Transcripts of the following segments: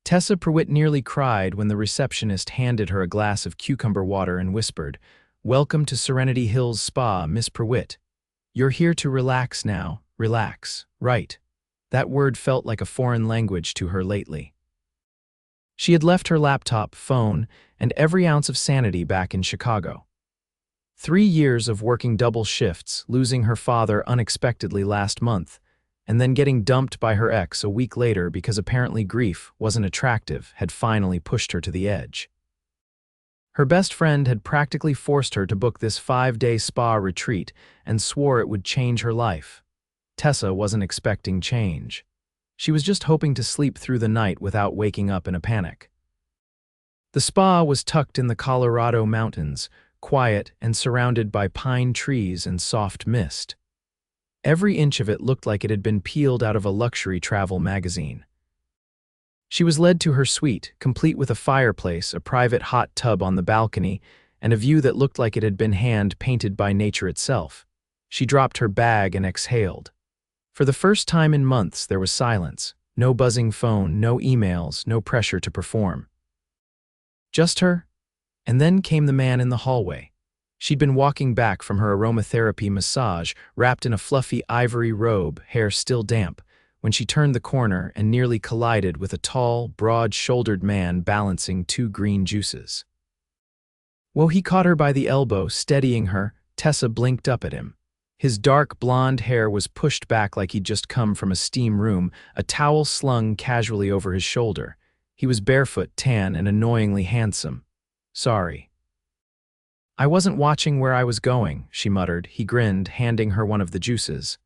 Tessa Prewitt nearly cried when the receptionist handed her a glass of cucumber water and whispered, "Welcome to Serenity Hills Spa, Miss Prewitt. You're here to relax now, relax, right?" That word felt like a foreign language to her lately. She had left her laptop, phone, and every ounce of sanity back in Chicago. 3 years of working double shifts, losing her father unexpectedly last month, and then getting dumped by her ex a week later because apparently grief wasn't attractive had finally pushed her to the edge. Her best friend had practically forced her to book this 5-day spa retreat and swore it would change her life. Tessa wasn't expecting change. She was just hoping to sleep through the night without waking up in a panic. The spa was tucked in the Colorado mountains, quiet and surrounded by pine trees and soft mist. Every inch of it looked like it had been peeled out of a luxury travel magazine. She was led to her suite, complete with a fireplace, a private hot tub on the balcony, and a view that looked like it had been hand-painted by nature itself. She dropped her bag and exhaled. For the first time in months, there was silence. No buzzing phone, no emails, no pressure to perform. Just her. And then came the man in the hallway. She'd been walking back from her aromatherapy massage, wrapped in a fluffy ivory robe, hair still damp, when she turned the corner and nearly collided with a tall, broad-shouldered man balancing 2 green juices. Whoa, he caught her by the elbow, steadying her. Tessa blinked up at him. His dark blonde hair was pushed back like he'd just come from a steam room, a towel slung casually over his shoulder. He was barefoot, tan, and annoyingly handsome. "Sorry. I wasn't watching where I was going," she muttered. He grinned, handing her one of the juices.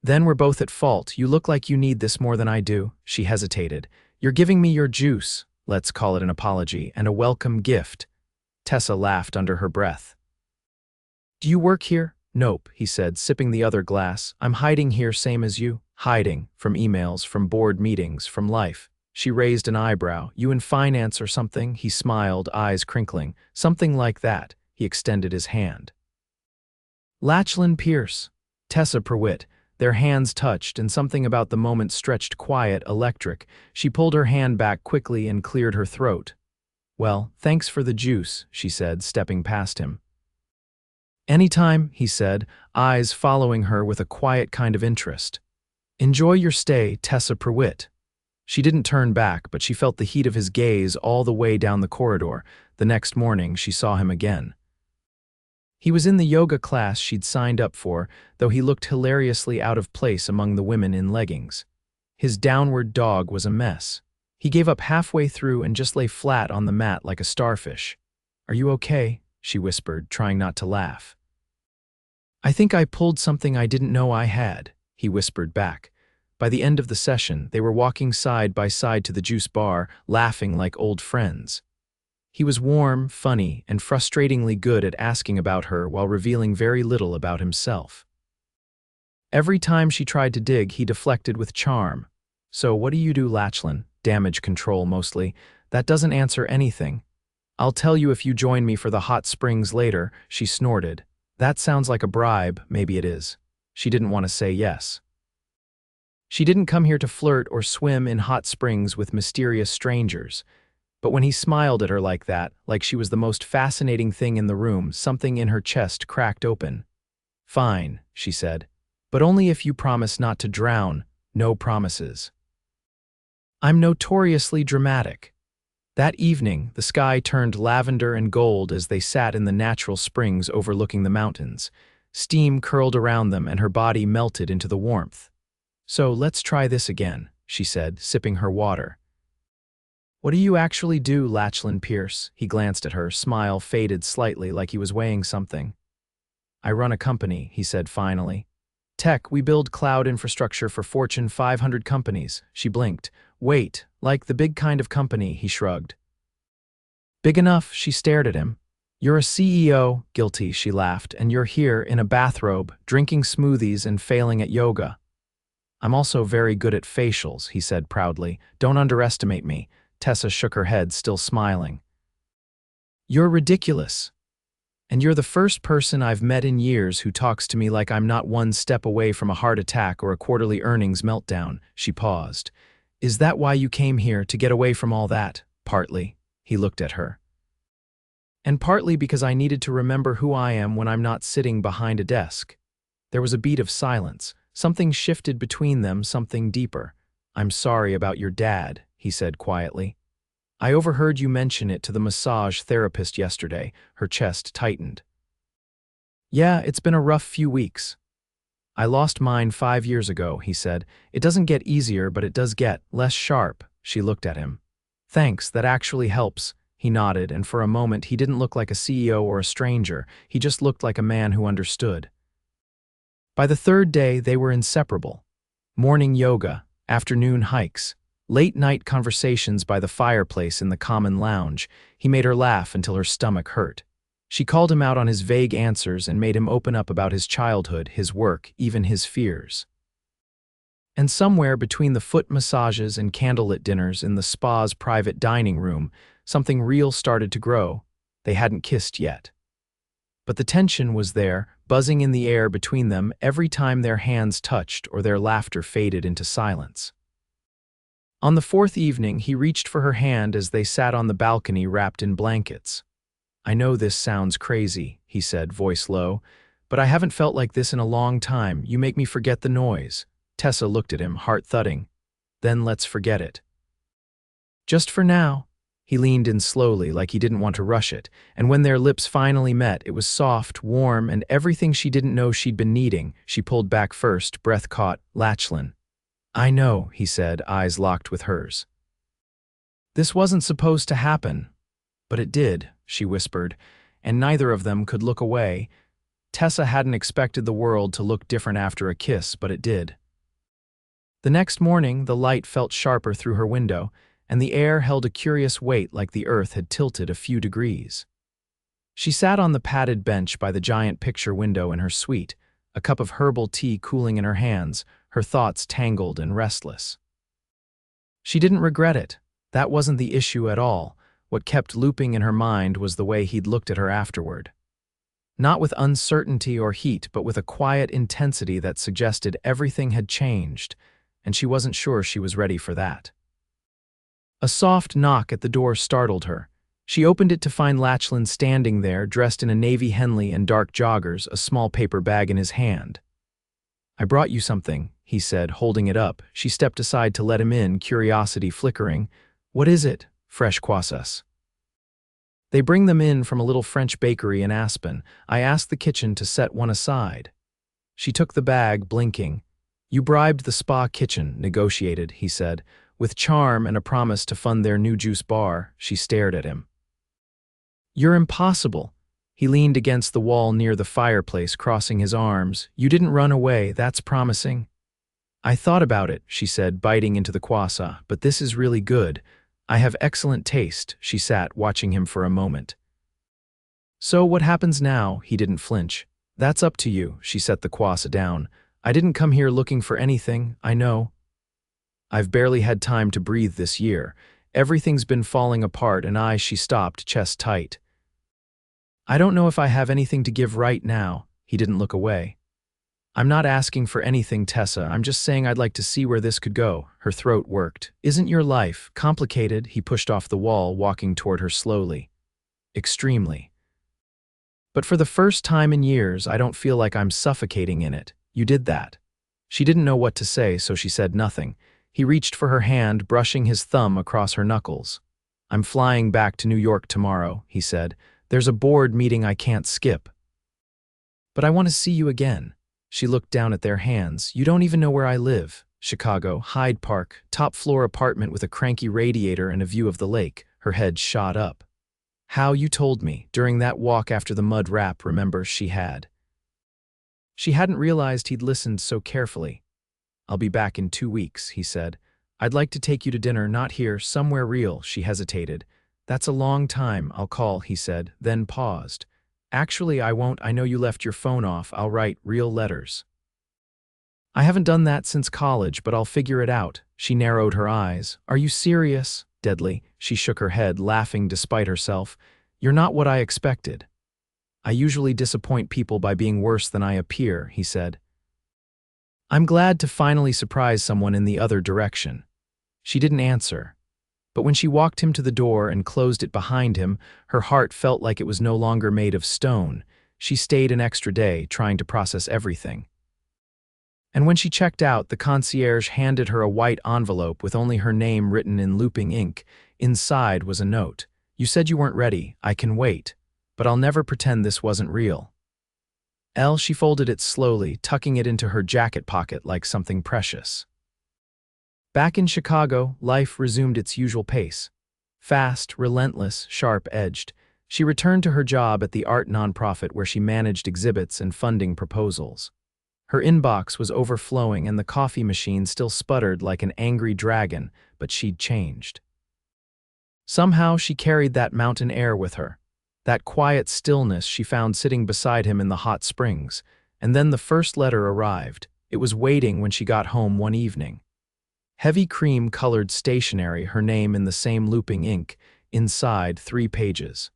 "Then we're both at fault. You look like you need this more than I do." She hesitated. "You're giving me your juice." Let's call it an apology, and a welcome gift. Tessa laughed under her breath. "Do you work here?" "Nope," he said, sipping the other glass. "I'm hiding here same as you." "Hiding? From emails, from board meetings, from life." She raised an eyebrow. "You in finance or something?" He smiled, eyes crinkling. "Something like that." He extended his hand. Lachlan Pierce, Tessa Prewitt. Their hands touched, and something about the moment stretched quiet, electric. She pulled her hand back quickly and cleared her throat. "Well, thanks for the juice," she said, stepping past him. "Anytime," he said, eyes following her with a quiet kind of interest. "Enjoy your stay, Tessa Prewitt." She didn't turn back, but she felt the heat of his gaze all the way down the corridor. The next morning, she saw him again. He was in the yoga class she'd signed up for, though he looked hilariously out of place among the women in leggings. His downward dog was a mess. He gave up halfway through and just lay flat on the mat like a starfish. "Are you okay?" she whispered, trying not to laugh. "I think I pulled something I didn't know I had," he whispered back. By the end of the session, they were walking side by side to the juice bar, laughing like old friends. He was warm, funny, and frustratingly good at asking about her while revealing very little about himself. Every time she tried to dig, he deflected with charm. "So what do you do, Lachlan?" "Damage control, mostly." "That doesn't answer anything." "I'll tell you if you join me for the hot springs later," she snorted. "That sounds like a bribe." "Maybe it is." She didn't want to say yes. She didn't come here to flirt or swim in hot springs with mysterious strangers. But when he smiled at her like that, like she was the most fascinating thing in the room, something in her chest cracked open. "Fine," she said, "but only if you promise not to drown." "No promises." "I'm notoriously dramatic." That evening, the sky turned lavender and gold as they sat in the natural springs overlooking the mountains. Steam curled around them and her body melted into the warmth. "So let's try this again," she said, sipping her water. "What do you actually do, Lachlan Pierce?" He glanced at her, smile faded slightly like he was weighing something. "I run a company," he said finally. "Tech, we build cloud infrastructure for Fortune 500 companies." She blinked. "Wait, like the big kind of company," he shrugged. "Big enough," she stared at him. "You're a CEO," guilty, she laughed, "and you're here in a bathrobe, drinking smoothies and failing at yoga." "I'm also very good at facials," he said proudly. "Don't underestimate me." Tessa shook her head, still smiling. "You're ridiculous. And you're the first person I've met in years who talks to me like I'm not one step away from a heart attack or a quarterly earnings meltdown." She paused. Is that why you came here, to get away from all that? Partly. He looked at her. And partly because I needed to remember who I am when I'm not sitting behind a desk. There was a beat of silence. Something shifted between them, something deeper. I'm sorry about your dad, he said quietly. I overheard you mention it to the massage therapist yesterday. Her chest tightened. Yeah, it's been a rough few weeks. I lost mine 5 years ago, he said. It doesn't get easier, but it does get less sharp. She looked at him. Thanks, that actually helps. He nodded, and for a moment he didn't look like a CEO or a stranger. He just looked like a man who understood. By the third day, they were inseparable. Morning yoga, afternoon hikes, late-night conversations by the fireplace in the common lounge. He made her laugh until her stomach hurt. She called him out on his vague answers and made him open up about his childhood, his work, even his fears. And somewhere between the foot massages and candlelit dinners in the spa's private dining room, something real started to grow. They hadn't kissed yet. But the tension was there, buzzing in the air between them every time their hands touched or their laughter faded into silence. On the fourth evening, he reached for her hand as they sat on the balcony wrapped in blankets. I know this sounds crazy, he said, voice low, but I haven't felt like this in a long time. You make me forget the noise. Tessa looked at him, heart thudding. Then let's forget it. Just for now. He leaned in slowly, like he didn't want to rush it, and when their lips finally met, it was soft, warm, and everything she didn't know she'd been needing. She pulled back first, breath caught. Lachlan. I know, he said, eyes locked with hers. This wasn't supposed to happen. But it did, she whispered, and neither of them could look away. Tessa hadn't expected the world to look different after a kiss, but it did. The next morning, the light felt sharper through her window, and the air held a curious weight like the earth had tilted a few degrees. She sat on the padded bench by the giant picture window in her suite, a cup of herbal tea cooling in her hands, her thoughts tangled and restless. She didn't regret it. That wasn't the issue at all. What kept looping in her mind was the way he'd looked at her afterward. Not with uncertainty or heat, but with a quiet intensity that suggested everything had changed, and she wasn't sure she was ready for that. A soft knock at the door startled her. She opened it to find Lachlan standing there, dressed in a navy Henley and dark joggers, a small paper bag in his hand. I brought you something, he said, holding it up. She stepped aside to let him in, curiosity flickering. What is it? Fresh croissants. They bring them in from a little French bakery in Aspen. I asked the kitchen to set one aside. She took the bag, blinking. You bribed the spa kitchen, negotiated, he said. With charm and a promise to fund their new juice bar. She stared at him. You're impossible. He leaned against the wall near the fireplace, crossing his arms. You didn't run away, that's promising. I thought about it, she said, biting into the croissant, but this is really good. I have excellent taste. She sat, watching him for a moment. So what happens now? He didn't flinch. That's up to you. She set the croissant down. I didn't come here looking for anything, I know. I've barely had time to breathe this year. Everything's been falling apart and she stopped, chest tight. I don't know if I have anything to give right now. He didn't look away. I'm not asking for anything, Tessa. I'm just saying I'd like to see where this could go. Her throat worked. Isn't your life complicated? He pushed off the wall, walking toward her slowly. Extremely. But for the first time in years, I don't feel like I'm suffocating in it. You did that. She didn't know what to say, so she said nothing. He reached for her hand, brushing his thumb across her knuckles. I'm flying back to New York tomorrow, he said. There's a board meeting I can't skip. But I want to see you again. She looked down at their hands. You don't even know where I live. Chicago, Hyde Park, top-floor apartment with a cranky radiator and a view of the lake. Her head shot up. How you told me, during that walk after the mud wrap, remember, she had. She hadn't realized he'd listened so carefully. I'll be back in 2 weeks, he said. I'd like to take you to dinner, not here, somewhere real. She hesitated. That's a long time, I'll call, he said, then paused. Actually, I won't. I know you left your phone off. I'll write real letters. I haven't done that since college, but I'll figure it out. She narrowed her eyes. Are you serious? Deadly. She shook her head, laughing despite herself. You're not what I expected. I usually disappoint people by being worse than I appear, he said. I'm glad to finally surprise someone in the other direction. She didn't answer. But when she walked him to the door and closed it behind him, her heart felt like it was no longer made of stone. She stayed an extra day, trying to process everything. And when she checked out, the concierge handed her a white envelope with only her name written in looping ink. Inside was a note. "You said you weren't ready. I can wait. But I'll never pretend this wasn't real." She folded it slowly, tucking it into her jacket pocket like something precious. Back in Chicago, life resumed its usual pace. Fast, relentless, sharp-edged. She returned to her job at the art nonprofit where she managed exhibits and funding proposals. Her inbox was overflowing and the coffee machine still sputtered like an angry dragon, but she'd changed. Somehow she carried that mountain air with her, that quiet stillness she found sitting beside him in the hot springs. And then the first letter arrived. It was waiting when she got home one evening. Heavy cream-colored stationery, her name in the same looping ink, inside 3 pages.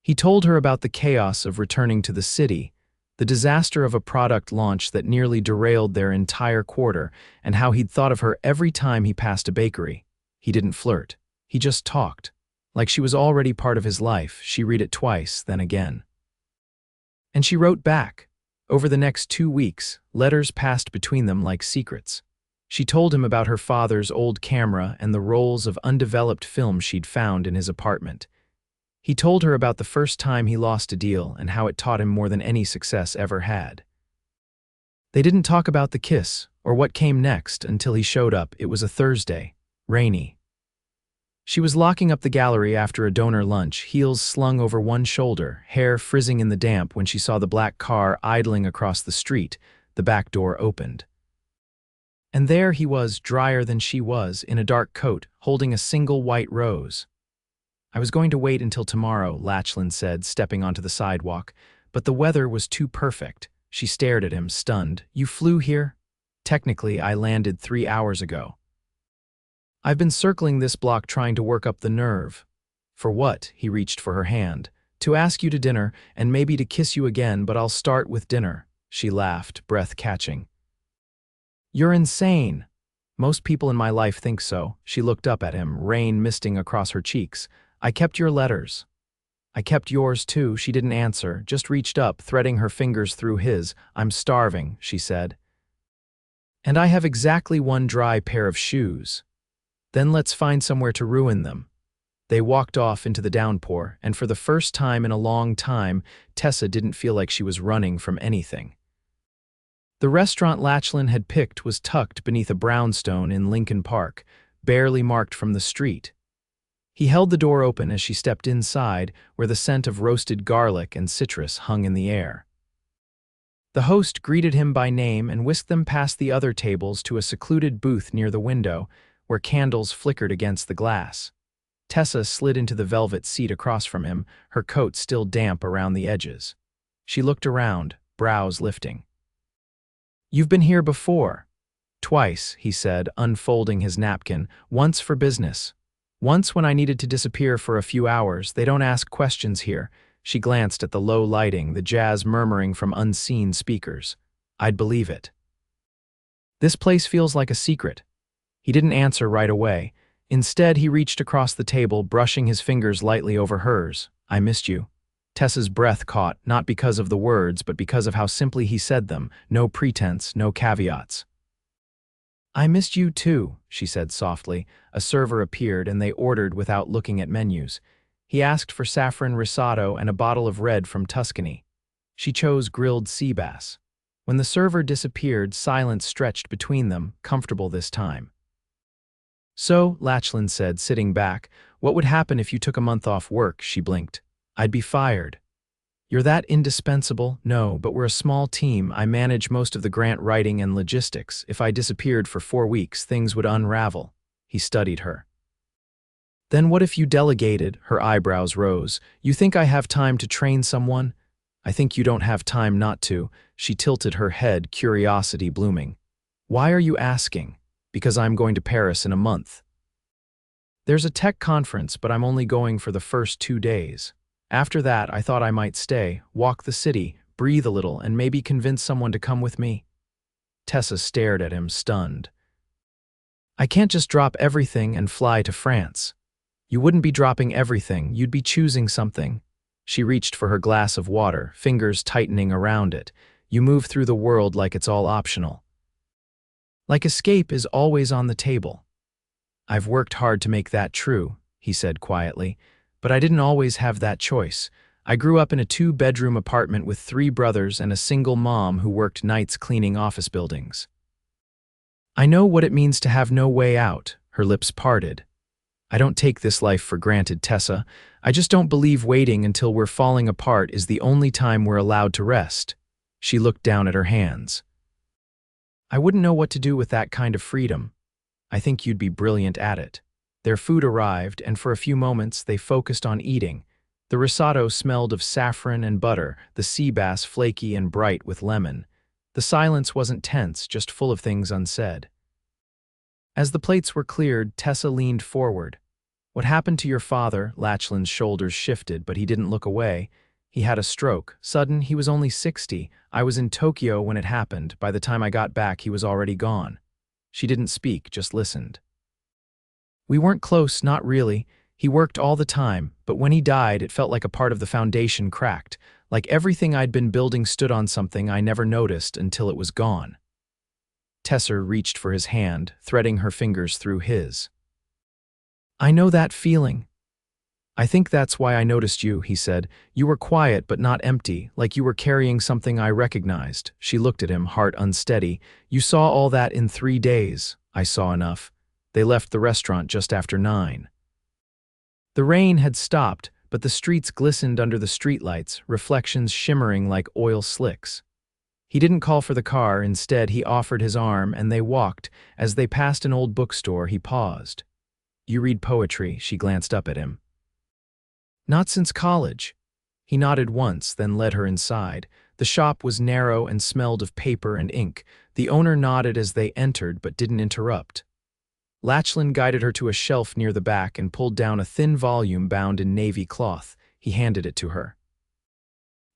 He told her about the chaos of returning to the city, the disaster of a product launch that nearly derailed their entire quarter, and how he'd thought of her every time he passed a bakery. He didn't flirt. He just talked. Like she was already part of his life. She read it twice, then again. And she wrote back. Over the next 2 weeks, letters passed between them like secrets. She told him about her father's old camera and the rolls of undeveloped film she'd found in his apartment. He told her about the first time he lost a deal and how it taught him more than any success ever had. They didn't talk about the kiss or what came next until he showed up. It was a Thursday, rainy. She was locking up the gallery after a donor lunch, heels slung over one shoulder, hair frizzing in the damp when she saw the black car idling across the street. The back door opened. And there he was, drier than she was, in a dark coat, holding a single white rose. "I was going to wait until tomorrow," Lachlan said, stepping onto the sidewalk, "but the weather was too perfect." She stared at him, stunned. "You flew here?" "Technically, I landed 3 hours ago. I've been circling this block trying to work up the nerve." "For what?" He reached for her hand. "To ask you to dinner, and maybe to kiss you again, but I'll start with dinner." She laughed, breath catching. "You're insane." "Most people in my life think so." She looked up at him, rain misting across her cheeks. "I kept your letters." "I kept yours too." She didn't answer, just reached up, threading her fingers through his. "I'm starving," she said. "And I have exactly 1 dry pair of shoes." "Then let's find somewhere to ruin them." They walked off into the downpour, and for the first time in a long time, Tessa didn't feel like she was running from anything. The restaurant Lachlan had picked was tucked beneath a brownstone in Lincoln Park, barely marked from the street. He held the door open as she stepped inside, where the scent of roasted garlic and citrus hung in the air. The host greeted him by name and whisked them past the other tables to a secluded booth near the window, where candles flickered against the glass. Tessa slid into the velvet seat across from him, her coat still damp around the edges. She looked around, brows lifting. "You've been here before." "Twice," he said, unfolding his napkin. "Once for business. Once when I needed to disappear for a few hours. They don't ask questions here." She glanced at the low lighting, the jazz murmuring from unseen speakers. "I'd believe it." "This place feels like a secret." He didn't answer right away. Instead, he reached across the table, brushing his fingers lightly over hers. "I missed you." Tessa's breath caught, not because of the words, but because of how simply he said them. No pretense, no caveats. "I missed you too," she said softly. A server appeared and they ordered without looking at menus. He asked for saffron risotto and a bottle of red from Tuscany. She chose grilled sea bass. When the server disappeared, silence stretched between them, comfortable this time. "So," Lachlan said, sitting back, "what would happen if you took a month off work?" She blinked. "I'd be fired." "You're that indispensable?" "No, but we're a small team. I manage most of the grant writing and logistics. If I disappeared for 4 weeks, things would unravel." He studied her. "Then what if you delegated?" Her eyebrows rose. "You think I have time to train someone?" "I think you don't have time not to." She tilted her head, curiosity blooming. "Why are you asking?" "Because I'm going to Paris in a month. There's a tech conference, but I'm only going for the first 2 days. After that, I thought I might stay, walk the city, breathe a little, and maybe convince someone to come with me." Tessa stared at him, stunned. I can't just drop everything and fly to France. You wouldn't be dropping everything, you'd be choosing something. She reached for her glass of water, fingers tightening around it. You move through the world like it's all optional. Like escape is always on the table. I've worked hard to make that true, he said quietly, but I didn't always have that choice. I grew up in a 2-bedroom apartment with 3 brothers and a single mom who worked nights cleaning office buildings. I know what it means to have no way out, her lips parted. I don't take this life for granted, Tessa. I just don't believe waiting until we're falling apart is the only time we're allowed to rest. She looked down at her hands. I wouldn't know what to do with that kind of freedom. I think you'd be brilliant at it. Their food arrived, and for a few moments they focused on eating. The risotto smelled of saffron and butter, the sea bass flaky and bright with lemon. The silence wasn't tense, just full of things unsaid. As the plates were cleared, Tessa leaned forward. What happened to your father? Lachlan's shoulders shifted, but he didn't look away. He had a stroke. Sudden, he was only 60. I was in Tokyo when it happened. By the time I got back, he was already gone. She didn't speak, just listened. We weren't close, not really. He worked all the time, but when he died, it felt like a part of the foundation cracked, like everything I'd been building stood on something I never noticed until it was gone. Tessa reached for his hand, threading her fingers through his. I know that feeling. I think that's why I noticed you, he said. You were quiet but not empty, like you were carrying something I recognized. She looked at him, heart unsteady. You saw all that in 3 days. I saw enough. They left the restaurant just after 9. The rain had stopped, but the streets glistened under the streetlights, reflections shimmering like oil slicks. He didn't call for the car, instead he offered his arm and they walked. As they passed an old bookstore, he paused. You read poetry, she glanced up at him. Not since college. He nodded once, then led her inside. The shop was narrow and smelled of paper and ink. The owner nodded as they entered but didn't interrupt. Lachlan guided her to a shelf near the back and pulled down a thin volume bound in navy cloth. He handed it to her.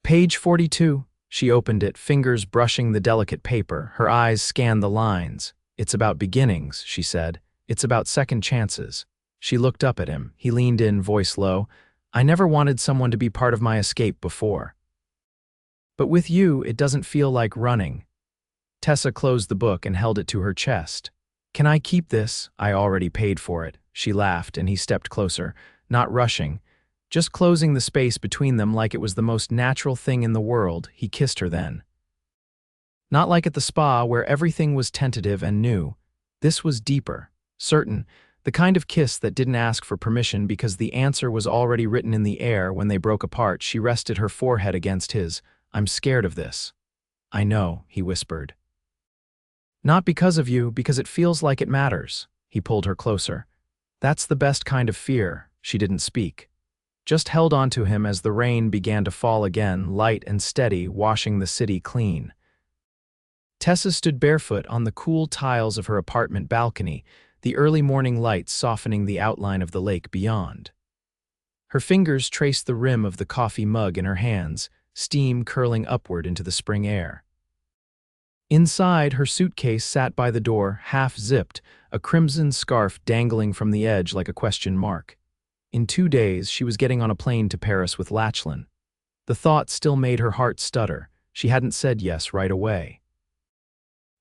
Page 42. She opened it, fingers brushing the delicate paper. Her eyes scanned the lines. It's about beginnings, she said. It's about second chances. She looked up at him. He leaned in, voice low. I never wanted someone to be part of my escape before. But with you, it doesn't feel like running. Tessa closed the book and held it to her chest. Can I keep this? I already paid for it. She laughed and he stepped closer, not rushing, just closing the space between them like it was the most natural thing in the world. He kissed her then. Not like at the spa where everything was tentative and new. This was deeper, certain, the kind of kiss that didn't ask for permission because the answer was already written in the air. When they broke apart, she rested her forehead against his. I'm scared of this. I know, he whispered. Not because of you, because it feels like it matters. He pulled her closer. That's the best kind of fear. She didn't speak. Just held on to him as the rain began to fall again, light and steady, washing the city clean. Tessa stood barefoot on the cool tiles of her apartment balcony, the early morning light softening the outline of the lake beyond. Her fingers traced the rim of the coffee mug in her hands, steam curling upward into the spring air. Inside, her suitcase sat by the door, half-zipped, a crimson scarf dangling from the edge like a question mark. In 2 days, she was getting on a plane to Paris with Lachlan. The thought still made her heart stutter. She hadn't said yes right away.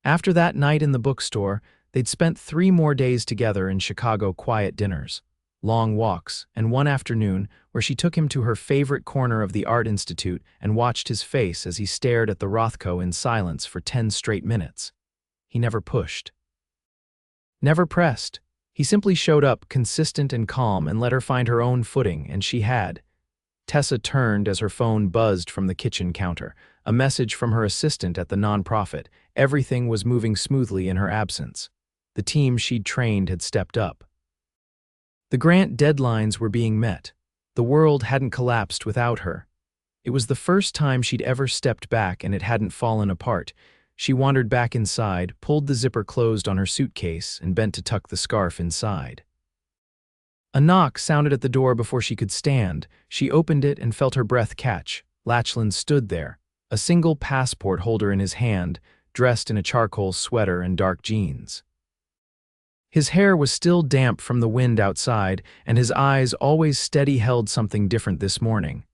After that night in the bookstore, they'd spent 3 more days together in Chicago, quiet dinners, long walks, and one afternoon where she took him to her favorite corner of the Art Institute and watched his face as he stared at the Rothko in silence for 10 straight minutes. He never pushed. Never pressed. He simply showed up, consistent and calm, and let her find her own footing, and she had. Tessa turned as her phone buzzed from the kitchen counter, a message from her assistant at the nonprofit. Everything was moving smoothly in her absence. The team she'd trained had stepped up. The grant deadlines were being met. The world hadn't collapsed without her. It was the first time she'd ever stepped back and it hadn't fallen apart. She wandered back inside, pulled the zipper closed on her suitcase, and bent to tuck the scarf inside. A knock sounded at the door before she could stand. She opened it and felt her breath catch. Lachlan stood there, a single passport holder in his hand, dressed in a charcoal sweater and dark jeans. His hair was still damp from the wind outside, and his eyes, always steady, held something different this morning.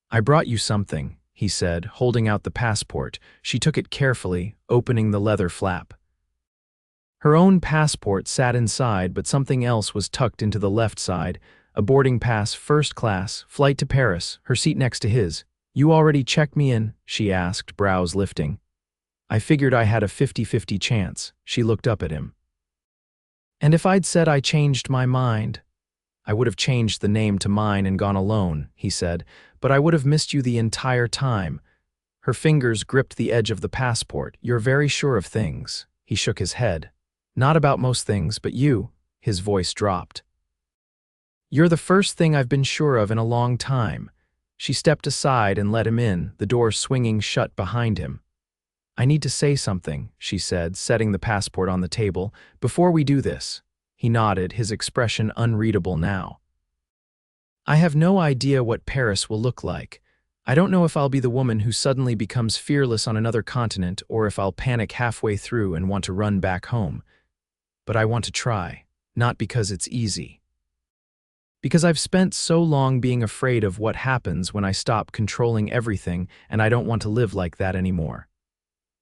"I brought you something," he said, holding out the passport. She took it carefully, opening the leather flap. Her own passport sat inside, but something else was tucked into the left side. A boarding pass, first class, flight to Paris, her seat next to his. "You already checked me in?" she asked, brows lifting. "I figured I had a 50-50 chance." She looked up at him. "And if I'd said I changed my mind?" "I would have changed the name to mine and gone alone," he said, "but I would have missed you the entire time." Her fingers gripped the edge of the passport. "You're very sure of things." He shook his head. "Not about most things, but you." His voice dropped. "You're the first thing I've been sure of in a long time." She stepped aside and let him in, the door swinging shut behind him. "I need to say something," she said, setting the passport on the table. "Before we do this." He nodded, his expression unreadable now. "I have no idea what Paris will look like. I don't know if I'll be the woman who suddenly becomes fearless on another continent, or if I'll panic halfway through and want to run back home. But I want to try, not because it's easy. Because I've spent so long being afraid of what happens when I stop controlling everything, and I don't want to live like that anymore."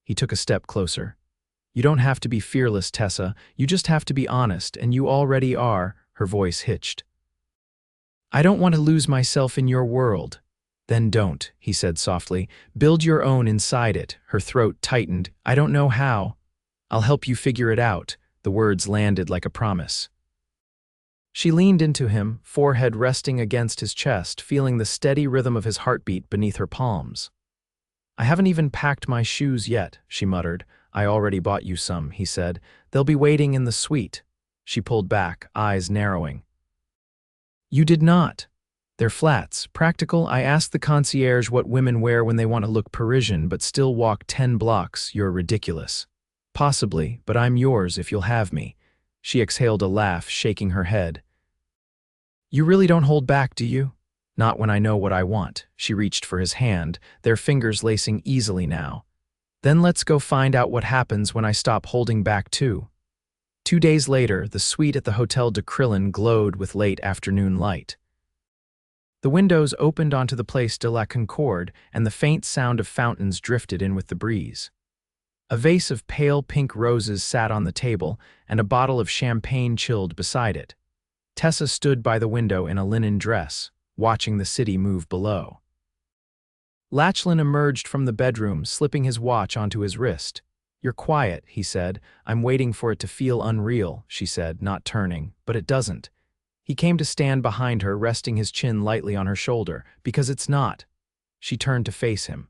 He took a step closer. "You don't have to be fearless, Tessa. You just have to be honest, and you already are." Her voice hitched. "I don't want to lose myself in your world." "Then don't," he said softly. "Build your own inside it." Her throat tightened. "I don't know how. I'll help you figure it out." The words landed like a promise. She leaned into him, forehead resting against his chest, feeling the steady rhythm of his heartbeat beneath her palms. "I haven't even packed my shoes yet," she muttered. "I already bought you some," he said. "They'll be waiting in the suite." She pulled back, eyes narrowing. "You did not. They're flats, practical. I asked the concierge what women wear when they want to look Parisian but still walk 10 blocks. You're ridiculous." "Possibly, but I'm yours if you'll have me." She exhaled a laugh, shaking her head. "You really don't hold back, do you?" "Not when I know what I want." She reached for his hand, their fingers lacing easily now. "Then let's go find out what happens when I stop holding back too." 2 days later, the suite at the Hotel de Crillon glowed with late afternoon light. The windows opened onto the Place de la Concorde, and the faint sound of fountains drifted in with the breeze. A vase of pale pink roses sat on the table, and a bottle of champagne chilled beside it. Tessa stood by the window in a linen dress, watching the city move below. Lachlan emerged from the bedroom, slipping his watch onto his wrist. "You're quiet," he said. "I'm waiting for it to feel unreal," she said, not turning, but it doesn't. He came to stand behind her, resting his chin lightly on her shoulder. "Because it's not." She turned to face him.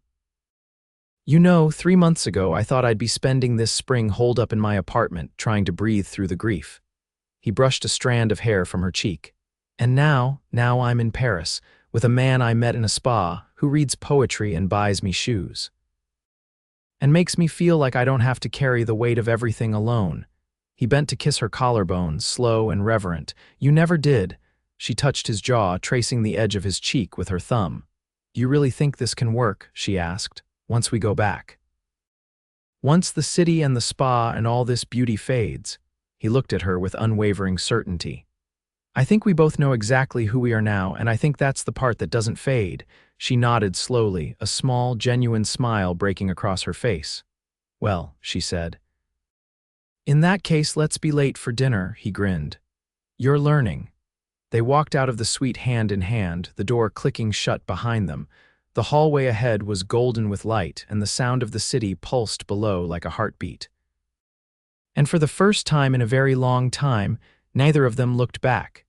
"You know, 3 months ago I thought I'd be spending this spring holed up in my apartment, trying to breathe through the grief." He brushed a strand of hair from her cheek. "And now I'm in Paris, with a man I met in a spa, who reads poetry and buys me shoes. And makes me feel like I don't have to carry the weight of everything alone." He bent to kiss her collarbone, slow and reverent. "You never did." She touched his jaw, tracing the edge of his cheek with her thumb. "Do you really think this can work?" she asked. "Once we go back? Once the city and the spa and all this beauty fades?" He looked at her with unwavering certainty. "I think we both know exactly who we are now, and I think that's the part that doesn't fade." She nodded slowly, a small, genuine smile breaking across her face. "Well," she said. "In that case, let's be late for dinner," he grinned. "You're learning." They walked out of the suite hand in hand, the door clicking shut behind them. The hallway ahead was golden with light, and the sound of the city pulsed below like a heartbeat. And for the first time in a very long time, neither of them looked back.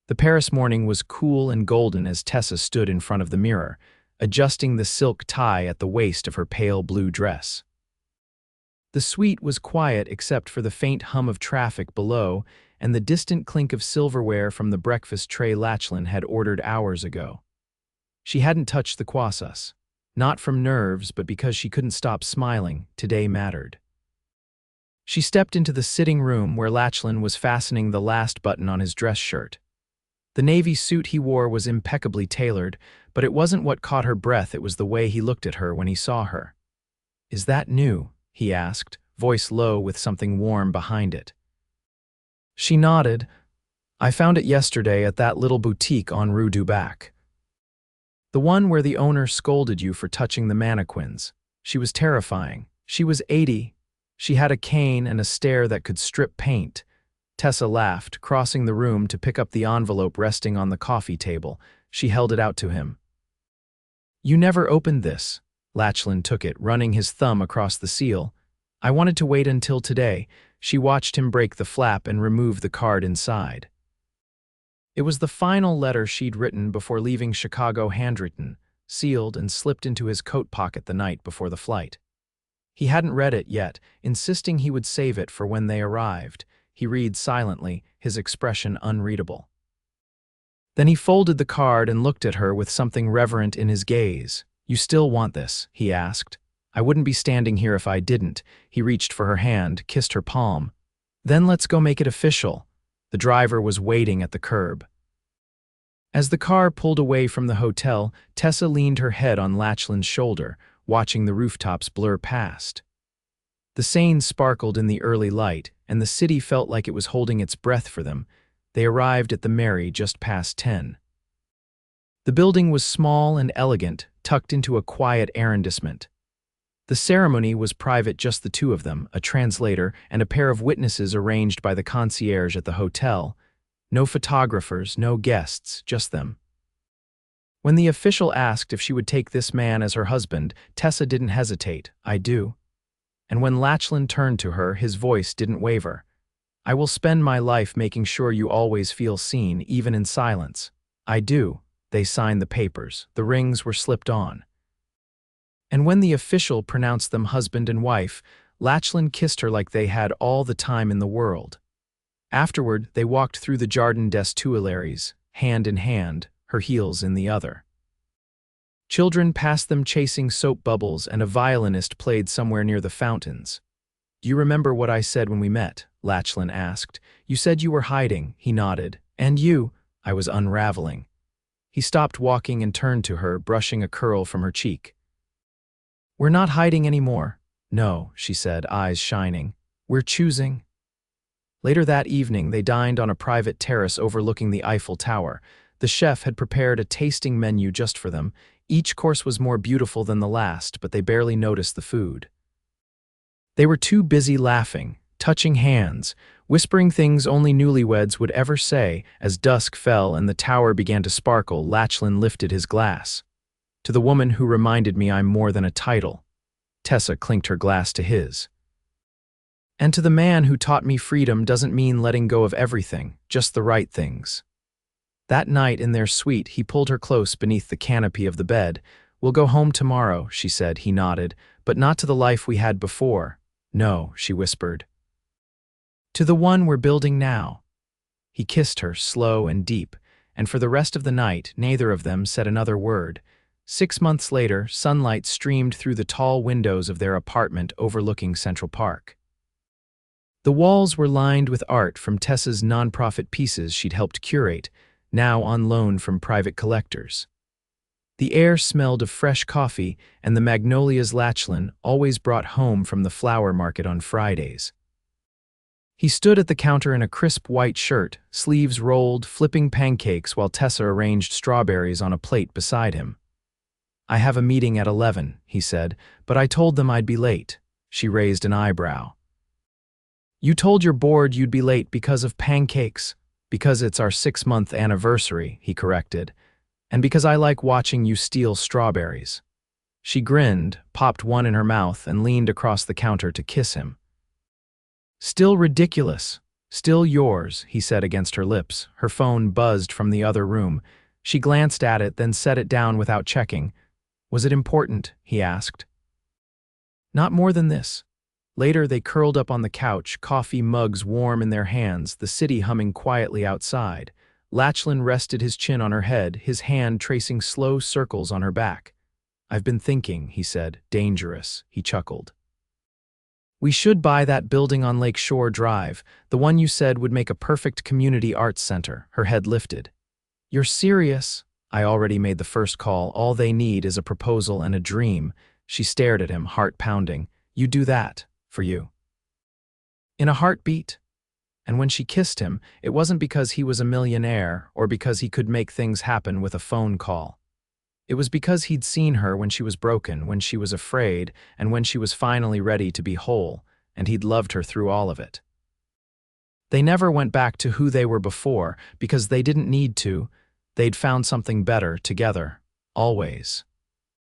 The Paris morning was cool and golden as Tessa stood in front of the mirror, adjusting the silk tie at the waist of her pale blue dress. The suite was quiet except for the faint hum of traffic below and the distant clink of silverware from the breakfast tray Lachlan had ordered hours ago. She hadn't touched the croissants, not from nerves but because she couldn't stop smiling. Today mattered. She stepped into the sitting room where Lachlan was fastening the last button on his dress shirt. The navy suit he wore was impeccably tailored, but it wasn't what caught her breath, it was the way he looked at her when he saw her. "Is that new?" he asked, voice low with something warm behind it. She nodded. I found it yesterday at that little boutique on Rue du Bac. The one where the owner scolded you for touching the mannequins. She was terrifying. She was 80. She had a cane and a stare that could strip paint. Tessa laughed, crossing the room to pick up the envelope resting on the coffee table. She held it out to him. You never opened this. Lachlan took it, running his thumb across the seal. I wanted to wait until today. She watched him break the flap and remove the card inside. It was the final letter she'd written before leaving Chicago, handwritten, sealed, and slipped into his coat pocket the night before the flight. He hadn't read it yet, insisting he would save it for when they arrived. He read silently, his expression unreadable. Then he folded the card and looked at her with something reverent in his gaze. You still want this? He asked. I wouldn't be standing here if I didn't. He reached for her hand, kissed her palm. Then let's go make it official. The driver was waiting at the curb. As the car pulled away from the hotel, Tessa leaned her head on Lachlan's shoulder, watching the rooftops blur past. The Seine sparkled in the early light, and the city felt like it was holding its breath for them. They arrived at the Mairie just past 10. The building was small and elegant, tucked into a quiet arrondissement. The ceremony was private, just the two of them, a translator and a pair of witnesses arranged by the concierge at the hotel. No photographers, no guests, just them. When the official asked if she would take this man as her husband, Tessa didn't hesitate. I do. And when Lachlan turned to her, his voice didn't waver. I will spend my life making sure you always feel seen, even in silence. I do. They signed the papers. The rings were slipped on. And when the official pronounced them husband and wife, Lachlan kissed her like they had all the time in the world. Afterward, they walked through the Jardin des Tuileries, hand in hand, her heels in the other. Children passed them chasing soap bubbles, and a violinist played somewhere near the fountains. Do you remember what I said when we met? Lachlan asked. You said you were hiding, he nodded. And you? I was unraveling. He stopped walking and turned to her, brushing a curl from her cheek. We're not hiding anymore. No, she said, eyes shining. We're choosing. Later that evening, they dined on a private terrace overlooking the Eiffel Tower. The chef had prepared a tasting menu just for them. Each course was more beautiful than the last, but they barely noticed the food. They were too busy laughing, touching hands, whispering things only newlyweds would ever say. As dusk fell and the tower began to sparkle, Lachlan lifted his glass. To the woman who reminded me I'm more than a title. Tessa clinked her glass to his. And to the man who taught me freedom doesn't mean letting go of everything, just the right things. That night in their suite, he pulled her close beneath the canopy of the bed. We'll go home tomorrow, she said. He nodded. But not to the life we had before. No, she whispered. To the one we're building now. He kissed her, slow and deep, and for the rest of the night, neither of them said another word. 6 months later, sunlight streamed through the tall windows of their apartment overlooking Central Park. The walls were lined with art from Tessa's nonprofit pieces she'd helped curate, now on loan from private collectors. The air smelled of fresh coffee and the magnolias Lachlan always brought home from the flower market on Fridays. He stood at the counter in a crisp white shirt, sleeves rolled, flipping pancakes while Tessa arranged strawberries on a plate beside him. I have a meeting at 11, he said, but I told them I'd be late. She raised an eyebrow. You told your board you'd be late because of pancakes. Because it's our 6-month anniversary, he corrected. And because I like watching you steal strawberries. She grinned, popped one in her mouth, and leaned across the counter to kiss him. Still ridiculous. Still yours, he said against her lips. Her phone buzzed from the other room. She glanced at it, then set it down without checking. Was it important? He asked. Not more than this. Later, they curled up on the couch, coffee mugs warm in their hands, the city humming quietly outside. Lachlan rested his chin on her head, his hand tracing slow circles on her back. I've been thinking, he said. Dangerous, he chuckled. We should buy that building on Lake Shore Drive, the one you said would make a perfect community arts center. Her head lifted. You're serious? I already made the first call. All they need is a proposal and a dream. She stared at him, heart pounding. You do that, for you. In a heartbeat? And when she kissed him, it wasn't because he was a millionaire or because he could make things happen with a phone call. It was because he'd seen her when she was broken, when she was afraid, and when she was finally ready to be whole, and he'd loved her through all of it. They never went back to who they were before because they didn't need to. They'd found something better together, always.